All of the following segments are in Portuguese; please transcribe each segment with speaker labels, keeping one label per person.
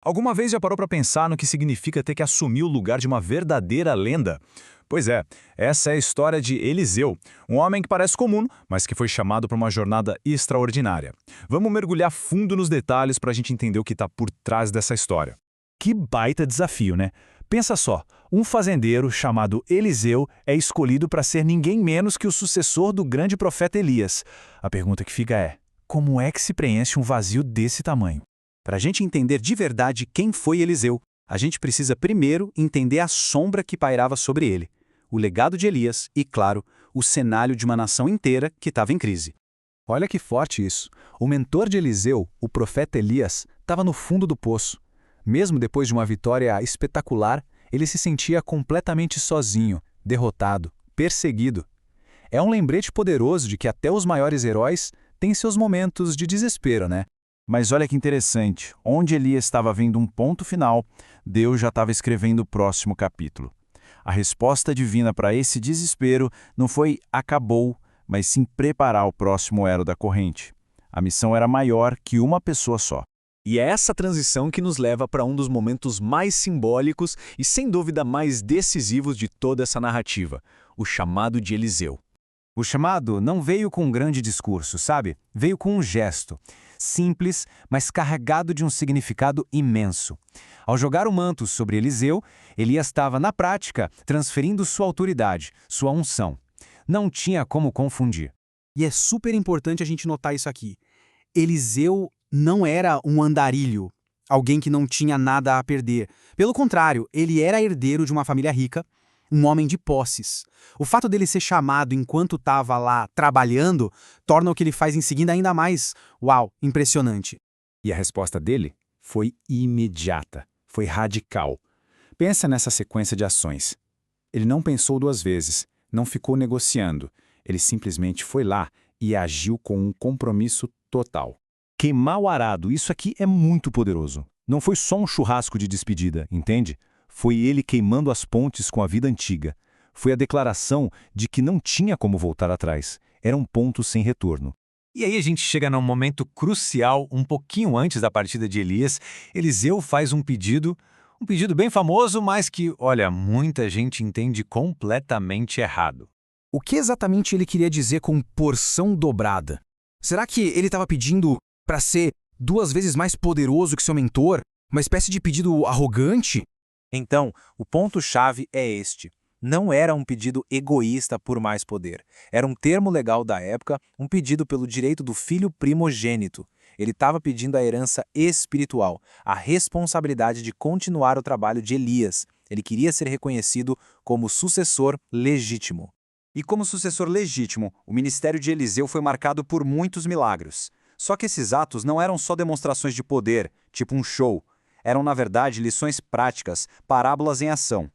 Speaker 1: Alguma vez já parou para pensar no que significa ter que assumir o lugar de uma verdadeira lenda? Pois é, essa é a história de Eliseu, um homem que parece comum, mas que foi chamado para uma jornada extraordinária. Vamos mergulhar fundo nos detalhes para a gente entender o que está por trás dessa história. Que baita desafio, né? Pensa só, um fazendeiro chamado Eliseu é escolhido para ser ninguém menos que o sucessor do grande profeta Elias. A pergunta que fica é, como é que se preenche um vazio desse tamanho?
Speaker 2: Para a gente entender de verdade quem foi Eliseu, a gente precisa primeiro entender a sombra que pairava sobre ele, o legado de Elias e, claro, o cenário de uma nação inteira que estava em crise.
Speaker 3: Olha que forte isso. O mentor de Eliseu, o profeta Elias, estava no fundo do poço. Mesmo depois de uma vitória espetacular, ele se sentia completamente sozinho, derrotado, perseguido. É um lembrete poderoso de que até os maiores heróis têm seus momentos de desespero, né?
Speaker 1: Mas olha que interessante, onde Elias estava vendo um ponto final, Deus já estava escrevendo o próximo capítulo. A resposta divina para esse desespero não foi acabou, mas sim preparar o próximo elo da corrente. A missão era maior que uma pessoa só.
Speaker 2: E é essa transição que nos leva para um dos momentos mais simbólicos e, sem dúvida, mais decisivos de toda essa narrativa, o chamado de Eliseu.
Speaker 3: O chamado não veio com um grande discurso, sabe? Veio com um gesto. Simples, mas carregado de um significado imenso. Ao jogar o manto sobre Eliseu, Elias estava, na prática, transferindo sua autoridade, sua unção. Não tinha como confundir.
Speaker 4: E é super importante a gente notar isso aqui. Eliseu não era um andarilho, alguém que não tinha nada a perder. Pelo contrário, ele era herdeiro de uma família rica, um homem de posses. O fato dele ser chamado enquanto estava lá trabalhando torna o que ele faz em seguida ainda mais, uau, impressionante.
Speaker 3: E a resposta dele foi imediata, foi radical. Pensa nessa sequência de ações. Ele não pensou duas vezes, não ficou negociando. Ele simplesmente foi lá e agiu com um compromisso total.
Speaker 1: Queimar o arado, isso aqui é muito poderoso. Não foi só um churrasco de despedida, entende? Foi ele queimando as pontes com a vida antiga. Foi a declaração de que não tinha como voltar atrás. Era um ponto sem retorno.
Speaker 5: E aí a gente chega num momento crucial, um pouquinho antes da partida de Elias. Eliseu faz um pedido bem famoso, mas que, olha, muita gente entende completamente errado.
Speaker 4: O que exatamente ele queria dizer com porção dobrada? Será que ele estava pedindo para ser 2 vezes mais poderoso que seu mentor? Uma espécie de pedido arrogante?
Speaker 6: Então, o ponto-chave é este. Não era um pedido egoísta por mais poder. Era um termo legal da época, um pedido pelo direito do filho primogênito. Ele estava pedindo a herança espiritual, a responsabilidade de continuar o trabalho de Elias. Ele queria ser reconhecido como sucessor legítimo.
Speaker 2: E como sucessor legítimo, o ministério de Eliseu foi marcado por muitos milagres. Só que esses atos não eram só demonstrações de poder, tipo um show. Eram, na verdade, lições práticas, parábolas em ação.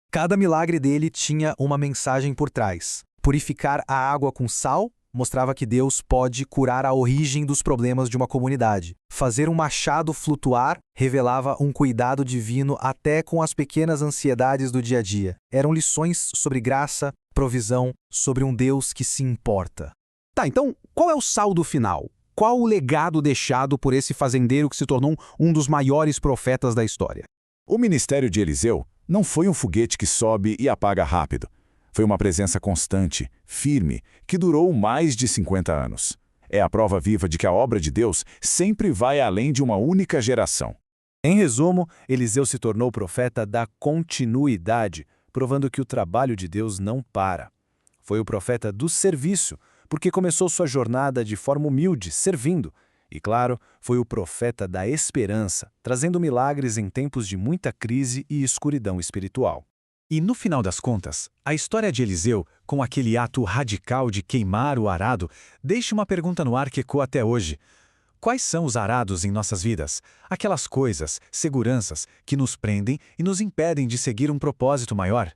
Speaker 4: Cada milagre dele tinha uma mensagem por trás. Purificar a água com sal mostrava que Deus pode curar a origem dos problemas de uma comunidade. Fazer um machado flutuar revelava um cuidado divino até com as pequenas ansiedades do dia a dia. Eram lições sobre graça, provisão, sobre um Deus que se importa. Tá, então, qual é o saldo final? Qual o legado deixado por esse fazendeiro que se tornou um dos maiores profetas da história?
Speaker 7: O ministério de Eliseu não foi um foguete que sobe e apaga rápido. Foi uma presença constante, firme, que durou mais de 50 anos. É a prova viva de que a obra de Deus sempre vai além de uma única geração.
Speaker 2: Em resumo, Eliseu se tornou profeta da continuidade, provando que o trabalho de Deus não para. Foi o profeta do serviço, porque começou sua jornada de forma humilde, servindo. E, claro, foi o profeta da esperança, trazendo milagres em tempos de muita crise e escuridão espiritual.
Speaker 1: E no final das contas, a história de Eliseu, com aquele ato radical de queimar o arado, deixa uma pergunta no ar que ecoa até hoje. Quais são os arados em nossas vidas? Aquelas coisas, seguranças, que nos prendem e nos impedem de seguir um propósito maior?